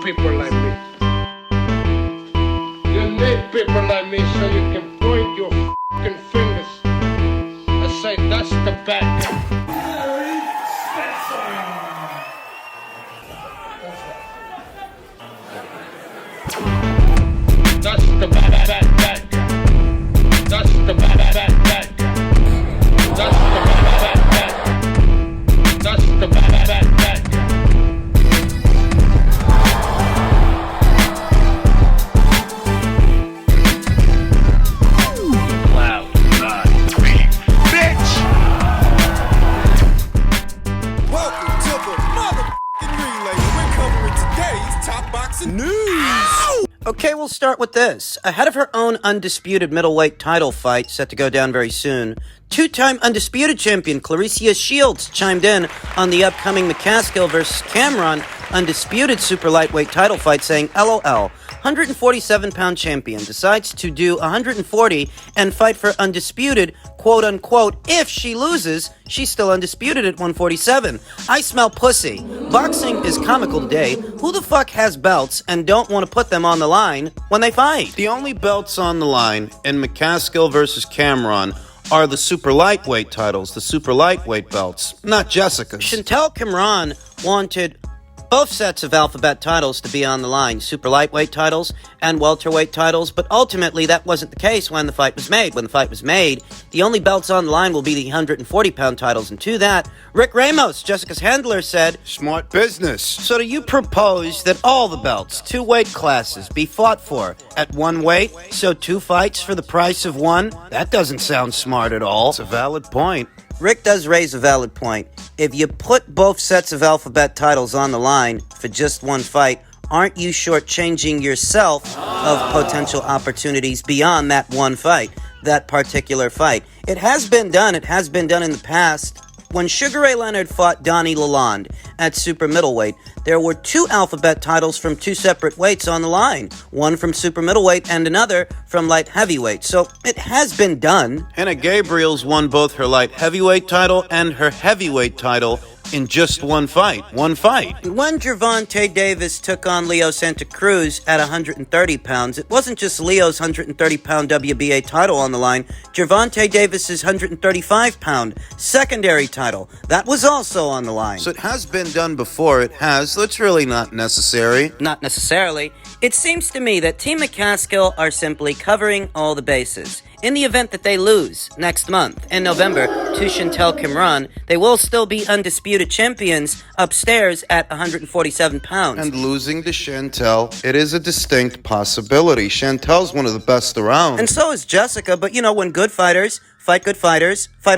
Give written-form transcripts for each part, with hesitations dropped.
people like me. You need people like me so you can point your fucking fingers and say, that's the bad guy. That's the bad guy. That's the bad guy. That's the bad guy. That's the bad guy. Okay, we'll start with this. Ahead of her own undisputed middleweight title fight set to go down very soon, two-time undisputed champion Clarissa Shields chimed in on the upcoming McCaskill vs. Cameron undisputed super lightweight title fight, saying, LOL, 147-pound champion decides to do 140 and fight for undisputed, quote-unquote, if she loses, she's still undisputed at 147. I smell pussy. Boxing is comical today. Who the fuck has belts and don't want to put them on the line when they fight? The only belts on the line in McCaskill versus Cameron are the super lightweight titles, the super lightweight belts, not Jessica's. McCaskill-Cameron wanted both sets of alphabet titles to be on the line, super lightweight titles and welterweight titles, but ultimately that wasn't the case when the fight was made. When the fight was made, the only belts on the line will be the 140-pound titles, and to that, Rick Ramos, Jessica's handler, said, Smart business. So do you propose that all the belts, two weight classes, be fought for at one weight, so two fights for the price of one? That doesn't sound smart at all. It's a valid point. Rick does raise a valid point. If you put both sets of alphabet titles on the line for just one fight, aren't you shortchanging yourself of potential opportunities beyond that one fight, that particular fight? It has been done. It has been done in the past. When Sugar Ray Leonard fought Donnie Lalonde at super middleweight, there were two alphabet titles from two separate weights on the line, one from super middleweight and another from light heavyweight. So it has been done. Hannah Gabriels won both her light heavyweight title and her heavyweight title in just one fight. One fight. When Gervonta Davis took on Leo Santa Cruz at 130 pounds, it wasn't just Leo's 130-pound WBA title on the line. Gervonta Davis's 135-pound secondary title, that was also on the line. So it has been done before. It has. So it's really not necessary. Not necessarily. It seems to me that Team McCaskill are simply covering all the bases. In the event that they lose next month, in November, to Cameron, they will still be undisputed champions upstairs at 147 pounds. And losing to Chantel, it is a distinct possibility. Chantel's one of the best around. And so is Jessica, but you know, when good fighters fight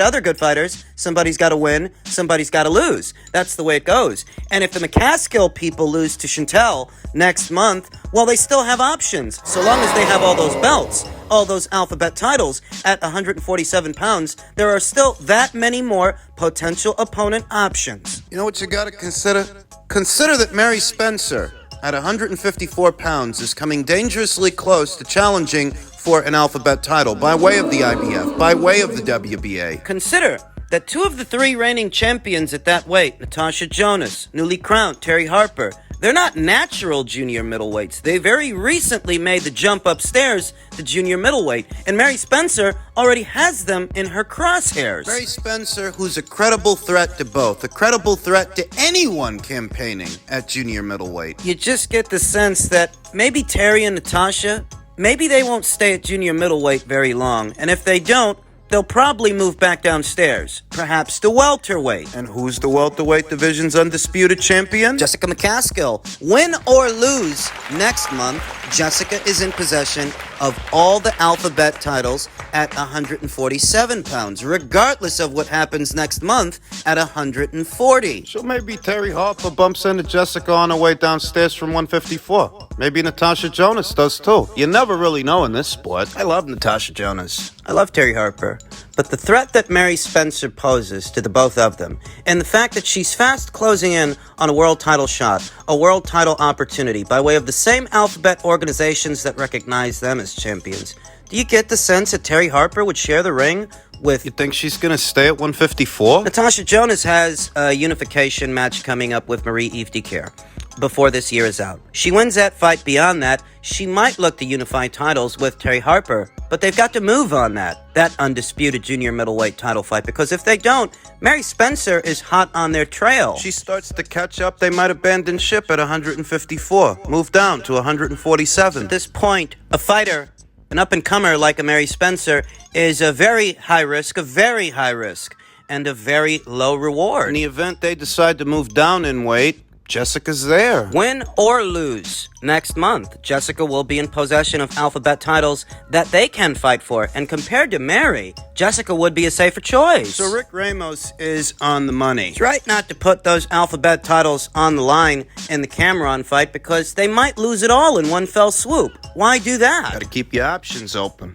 other good fighters, somebody's got to win, somebody's got to lose. That's the way it goes. And if the McCaskill people lose to Chantel next month, well, they still have options. So long as they have all those belts, all those alphabet titles at 147 pounds, there are still that many more potential opponent options. You know what you got to consider? Consider that Mary Spencer, at 154 pounds, is coming dangerously close to challenging for an alphabet title by way of the IBF, by way of the WBA. Consider that two of the three reigning champions at that weight, Natasha Jonas, newly crowned Terry Harper, they're not natural junior middleweights. They very recently made the jump upstairs to junior middleweight, and Mary Spencer already has them in her crosshairs. Mary Spencer, who's a credible threat to both, a credible threat to anyone campaigning at junior middleweight. You just get the sense that maybe Terry and Natasha, maybe they won't stay at junior middleweight very long, and if they don't, they'll probably move back downstairs, perhaps to welterweight. And who's the welterweight division's undisputed champion? Jessica McCaskill. Win or lose next month, Jessica is in possession of all the alphabet titles at 147 pounds, regardless of what happens next month at 140. So maybe Terry Harper bumps into Jessica on her way downstairs from 154. Maybe Natasha Jonas does too. You never really know in this sport. I love Natasha Jonas. I love Terry Harper. But the threat that Mary Spencer poses to the both of them, and the fact that she's fast closing in on a world title shot, a world title opportunity, by way of the same alphabet organizations that recognize them as champions, do you get the sense that Terry Harper would share the ring with... You think she's going to stay at 154? Natasha Jonas has a unification match coming up with Marie-Eve Dicaire. before this year is out. She wins that fight beyond that, she might look to unify titles with Terry Harper, but they've got to move on that undisputed junior middleweight title fight, because if they don't, Mary Spencer is hot on their trail. She starts to catch up, they might abandon ship at 154, move down to 147. At this point, a fighter, an up-and-comer like a Mary Spencer, is a very high risk, and a very low reward. In the event they decide to move down in weight, Jessica's there. Win or lose, next month, Jessica will be in possession of alphabet titles that they can fight for, and compared to Mary, Jessica would be a safer choice. So Rick Ramos is on the money. It's right not to put those alphabet titles on the line in the Cameron fight, because they might lose it all in one fell swoop. Why do that? Gotta keep your options open.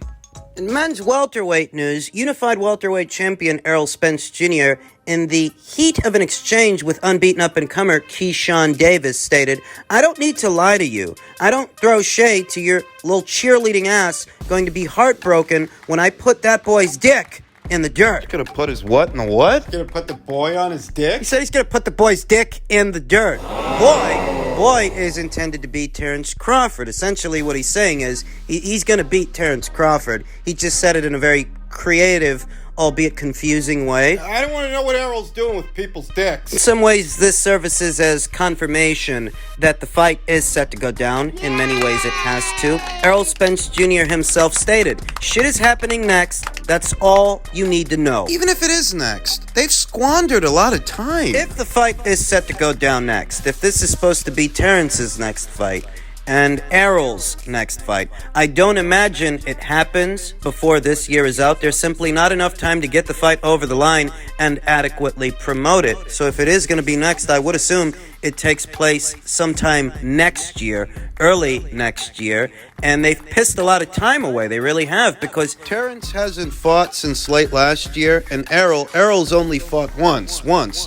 In men's welterweight news, unified welterweight champion Errol Spence Jr., in the heat of an exchange with unbeaten up-and-comer Keyshawn Davis, stated, "I don't need to lie to you. I don't throw shade to your little cheerleading ass going to be heartbroken when I put that boy's dick in the dirt." Gonna put his what in the what? Gonna put the boy on his dick? He said he's gonna put the boy's dick in the dirt. Boy is intended to beat Terrence Crawford. Essentially what he's saying is he's gonna beat Terrence Crawford. He just said it in a very creative, albeit confusing way. I don't want to know what Errol's doing with people's dicks. In some ways, this services as confirmation that the fight is set to go down. In many ways, it has to. Errol Spence Jr. himself stated, "Shit is happening next. That's all you need to know." Even if it is next, they've squandered a lot of time. If the fight is set to go down next, if this is supposed to be Terrence's next fight, and Errol's next fight, I don't imagine it happens before this year is out. There's simply not enough time to get the fight over the line and adequately promote it. So if it is going to be next, I would assume it takes place sometime next year, early next year, and they've pissed a lot of time away. They really have, because Terrence hasn't fought since late last year, and Errol's only fought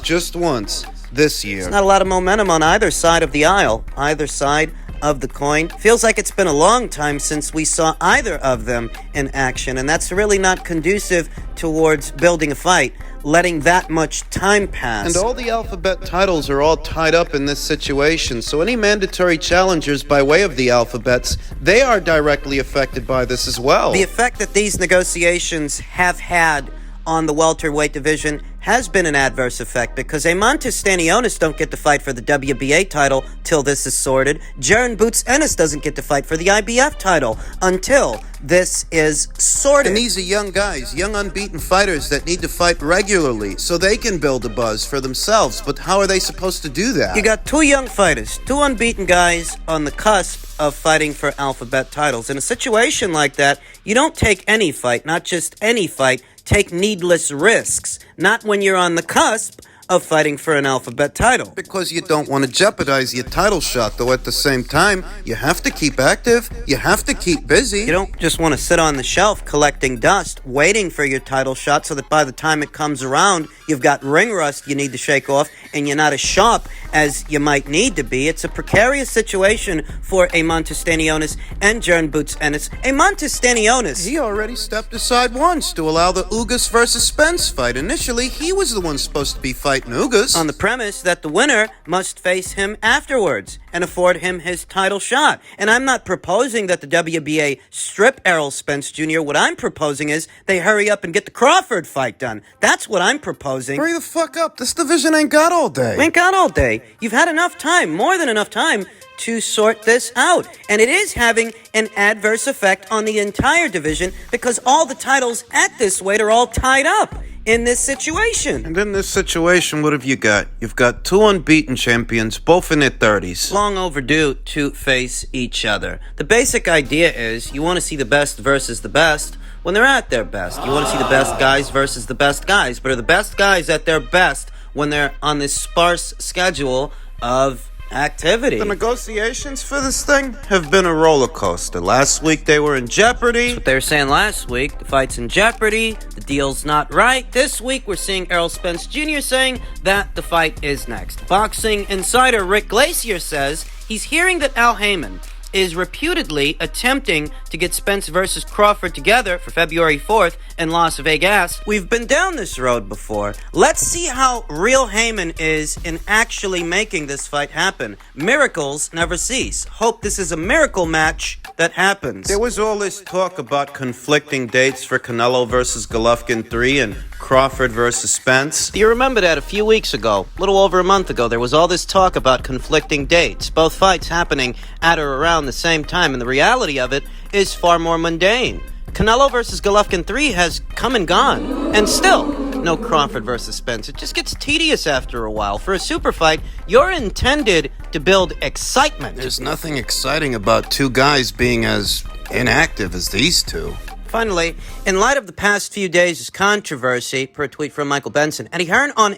just once this year. not a lot of momentum on either side of the aisle, either side of the coin. Feels like it's been a long time since we saw either of them in action, and that's really not conducive towards building a fight, letting that much time pass. And all the alphabet titles are all tied up in this situation, so any mandatory challengers by way of the alphabets, they are directly affected by this as well. The effect that these negotiations have had on the welterweight division has been an adverse effect, because Amontes Stanionis don't get to fight for the WBA title till this is sorted. Jaron Boots Ennis doesn't get to fight for the IBF title until this is sorted. And these are young guys, young unbeaten fighters that need to fight regularly so they can build a buzz for themselves. But how are they supposed to do that? You got two young fighters, two unbeaten guys on the cusp of fighting for alphabet titles. In a situation like that, you don't take any fight, not just any fight, take needless risks. Not when you're on the cusp of fighting for an alphabet title. Because you don't want to jeopardize your title shot, though at the same time, you have to keep active, you have to keep busy. You don't just want to sit on the shelf collecting dust, waiting for your title shot so that by the time it comes around, you've got ring rust you need to shake off, and you're not as sharp as you might need to be. It's a precarious situation for Amontes Stanionis and Jaron Boots Ennis. Amontes Stanionis, He already stepped aside once to allow the Ugas versus Spence fight. Initially, he was the one supposed to be fighting Ugas. on the premise that the winner must face him afterwards and afford him his title shot. And I'm not proposing that the WBA strip Errol Spence Jr. What I'm proposing is they hurry up and get the Crawford fight done. That's what I'm proposing. Hurry the fuck up. This division ain't got all day. We ain't got all day. You've had enough time, more than enough time, to sort this out. And it is having an adverse effect on the entire division, because all the titles at this weight are all tied up in this situation. And in this situation, what have you got? You've got two unbeaten champions, both in their 30s. Long overdue to face each other. The basic idea is you want to see the best versus the best when they're at their best. You want to see the best guys versus the best guys, but are the best guys at their best when they're on this sparse schedule of activity? The negotiations for this thing have been a roller coaster. Last week they were in jeopardy. That's what they were saying last week. The fight's in jeopardy. The deal's not right. This week we're seeing Errol Spence Jr. saying that the fight is next. Boxing insider Rick Glacier says he's hearing that Al Heyman is reputedly attempting to get Spence versus Crawford together for February 4th in Las Vegas. We've been down this road before. Let's see how real Heyman is in actually making this fight happen. Miracles never cease. Hope this is a miracle match that happens. There was all this talk about conflicting dates for Canelo versus Golovkin 3 and Crawford versus Spence. Do you remember that a few weeks ago, a little over a month ago, there was all this talk about conflicting dates, both fights happening at or around the same time, and the reality of it is far more mundane. Canelo versus Golovkin 3 has come and gone, and still, no Crawford versus Spence. It just gets tedious after a while. For a super fight, you're intended to build excitement. There's nothing exciting about two guys being as inactive as these two. Finally, in light of the past few days' controversy, per a tweet from Michael Benson, Eddie Hearn on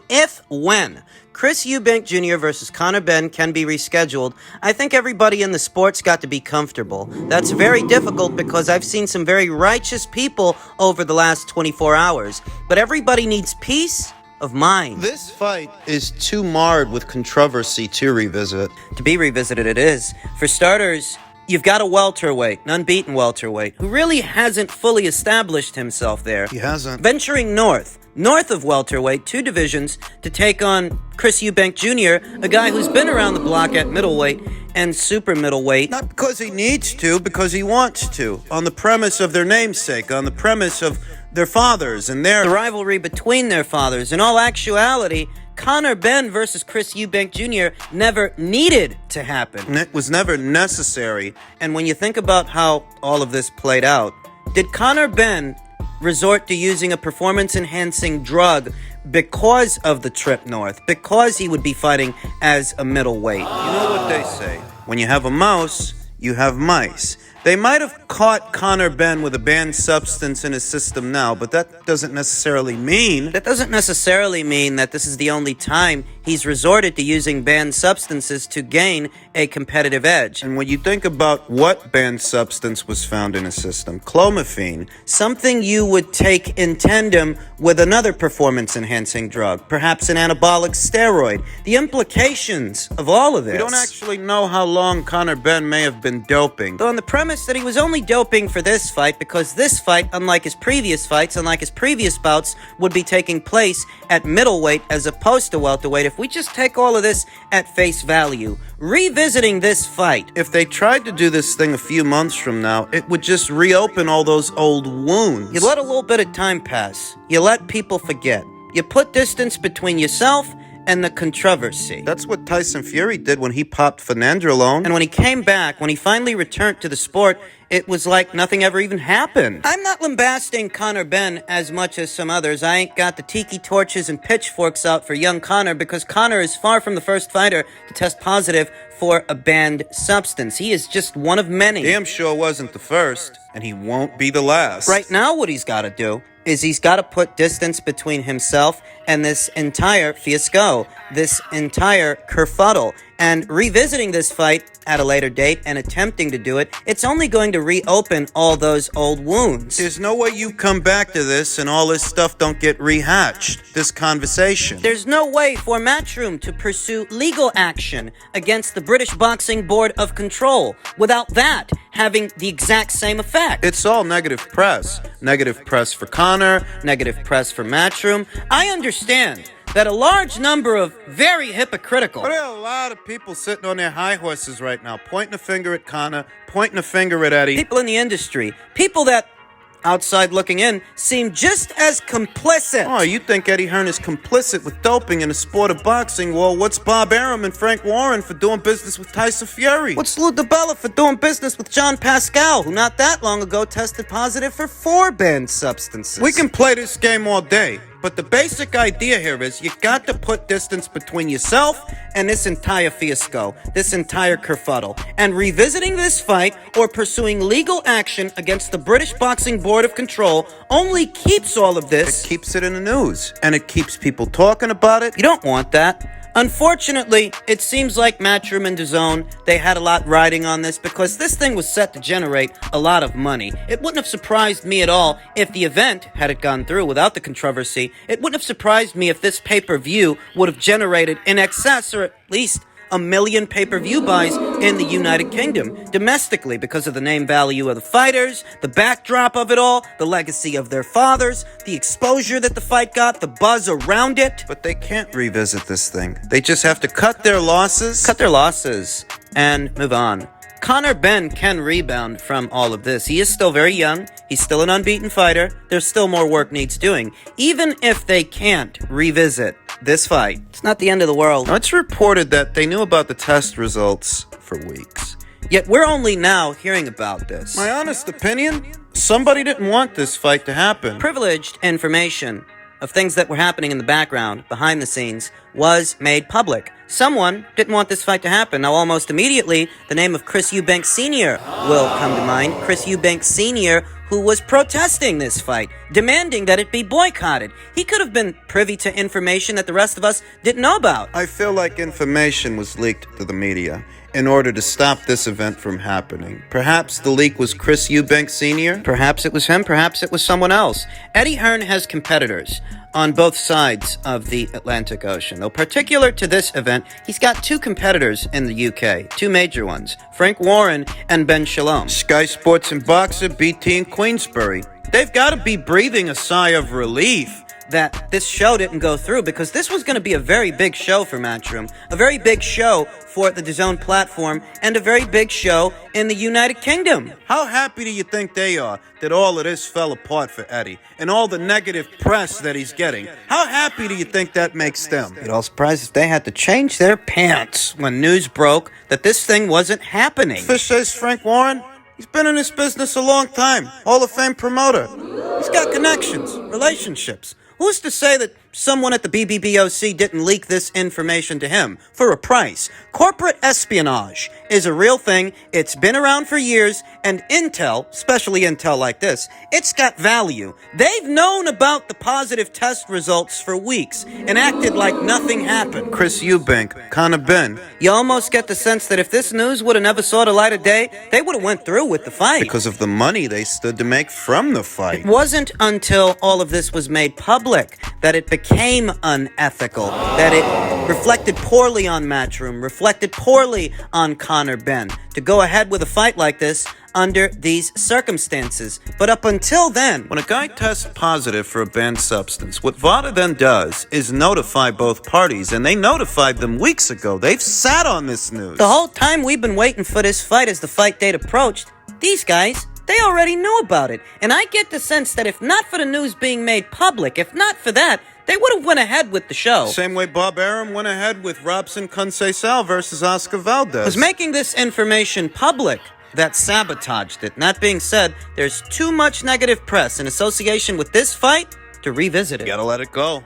when Chris Eubank Jr. versus Conor Benn can be rescheduled, I think everybody in the sport's got to be comfortable. That's very difficult because I've seen some very righteous people over the last 24 hours. But everybody needs peace of mind. This fight is too marred with controversy to revisit. To be revisited it is. For starters, you've got a welterweight, an unbeaten welterweight, who really hasn't fully established himself there. He hasn't. Venturing north of welterweight, 2 divisions, to take on Chris Eubank Jr., a guy who's been around the block at middleweight and super middleweight. Not because he needs to, because he wants to. On the premise of their namesake, on the premise of their fathers and The rivalry between their fathers. In all actuality, Conor Benn versus Chris Eubank Jr. never needed to happen. It was never necessary. And when you think about how all of this played out, did Conor Benn resort to using a performance-enhancing drug because of the trip north, because he would be fighting as a middleweight? You know what they say? When you have a mouse, you have mice. They might have caught Conor Benn with a banned substance in his system now, but that doesn't necessarily mean that this is the only time he's resorted to using banned substances to gain a competitive edge. And when you think about what banned substance was found in his system, clomiphene, something you would take in tandem with another performance-enhancing drug, perhaps an anabolic steroid. The implications of all of this. We don't actually know how long Conor Benn may have been doping. Though on the premise that he was only doping for this fight because this fight, unlike his previous fights, unlike his previous bouts, would be taking place at middleweight as opposed to welterweight. If we just take all of this at face value, revisiting this fight. If they tried to do this thing a few months from now, it would just reopen all those old wounds. You let a little bit of time pass. You let people forget. You put distance between yourself and the controversy. That's what Tyson Fury did when he popped Fernandrolone. And when he came back, when he finally returned to the sport, it was like nothing ever even happened. I'm not lambasting Conor Benn as much as some others. I ain't got the tiki torches and pitchforks out for young Conor because Conor is far from the first fighter to test positive for a banned substance. He is just one of many. Damn sure wasn't the first, and he won't be the last. Right now, what he's got to do is he's got to put distance between himself and this entire fiasco, this entire kerfuddle. And revisiting this fight at a later date and attempting to do it, it's only going to reopen all those old wounds. There's no way you come back to this and all this stuff don't get rehatched, this conversation. There's no way for Matchroom to pursue legal action against the British Boxing Board of Control without that having the exact same effect. It's all negative press. Negative press for Conor, negative press for Matchroom. I understand that a large number of very hypocritical... But there are a lot of people sitting on their high horses right now, pointing a finger at Conor, pointing a finger at Eddie. People in the industry, people that, outside looking in, seem just as complicit. Oh, you think Eddie Hearn is complicit with doping in the sport of boxing? Well, what's Bob Arum and Frank Warren for doing business with Tyson Fury? What's Lou DiBella for doing business with John Pascal, who not that long ago tested positive for 4 banned substances? We can play this game all day. But the basic idea here is you got to put distance between yourself and this entire fiasco, this entire kerfuddle. And revisiting this fight or pursuing legal action against the British Boxing Board of Control only keeps all of this. It keeps it in the news, and it keeps people talking about it. You don't want that. Unfortunately, it seems like Matchroom and DAZN, they had a lot riding on this because this thing was set to generate a lot of money. It wouldn't have surprised me at all if the event, had it gone through without the controversy, it wouldn't have surprised me if this pay-per-view would have generated in excess or at least 1 million pay-per-view buys in the United Kingdom, domestically, because of the name value of the fighters, the backdrop of it all, the legacy of their fathers, the exposure that the fight got, the buzz around it. But they can't revisit this thing. They just have to cut their losses. Cut their losses and move on. Benn can rebound from all of this. He is still very young. He's still an unbeaten fighter. There's still more work needs doing. Even if they can't revisit this fight, it's not the end of the world. Now, it's reported that they knew about the test results for weeks. Yet we're only now hearing about this. My honest opinion, somebody didn't want this fight to happen. Privileged information of things that were happening in the background, behind the scenes, was made public. Someone didn't want this fight to happen. Now, almost immediately, the name of Chris Eubank Sr. will come to mind. Chris Eubank Sr., who was protesting this fight, demanding that it be boycotted. He could have been privy to information that the rest of us didn't know about. I feel like information was leaked to the media in order to stop this event from happening. Perhaps the leak was Chris Eubank Sr.? Perhaps it was him, perhaps it was someone else. Eddie Hearn has competitors on both sides of the Atlantic Ocean. Though particular to this event, he's got 2 competitors in the UK, 2 major ones, Frank Warren and Ben Shalom. Sky Sports and Boxer, BT and Queensbury. They've got to be breathing a sigh of relief that this show didn't go through, because this was going to be a very big show for Matchroom, a very big show for the DAZN platform, and a very big show in the United Kingdom. How happy do you think they are that all of this fell apart for Eddie and all the negative press that he's getting? How happy do you think that makes them? I'd be all surprised if they had to change their pants when news broke that this thing wasn't happening. Fish says Frank Warren, he's been in this business a long time. Hall of Fame promoter. He's got connections, relationships. Who's to say that someone at the BBBOC didn't leak this information to him for a price? Corporate espionage is a real thing. It's been around for years, and intel, especially intel like this, it's got value. They've known about the positive test results for weeks and acted like nothing happened. Chris Eubank, Benn. You almost get the sense that if this news would have never saw the light of day, they would have went through with the fight. Because of the money they stood to make from the fight. It wasn't until all of this was made public that it became unethical, that it reflected poorly on Matchroom, reflected poorly on Benn to go ahead with a fight like this under these circumstances. But up until then, when a guy tests positive for a banned substance, what VADA then does is notify both parties, and they notified them weeks ago. They've sat on this news. The whole time we've been waiting for this fight as the fight date approached, these guys, they already knew about it. And I get the sense that if not for the news being made public, if not for that, they would have went ahead with the show. Same way Bob Arum went ahead with Robson Conceição versus Oscar Valdez. Was making this information public that sabotaged it. And that being said, there's too much negative press in association with this fight to revisit it. You gotta let it go.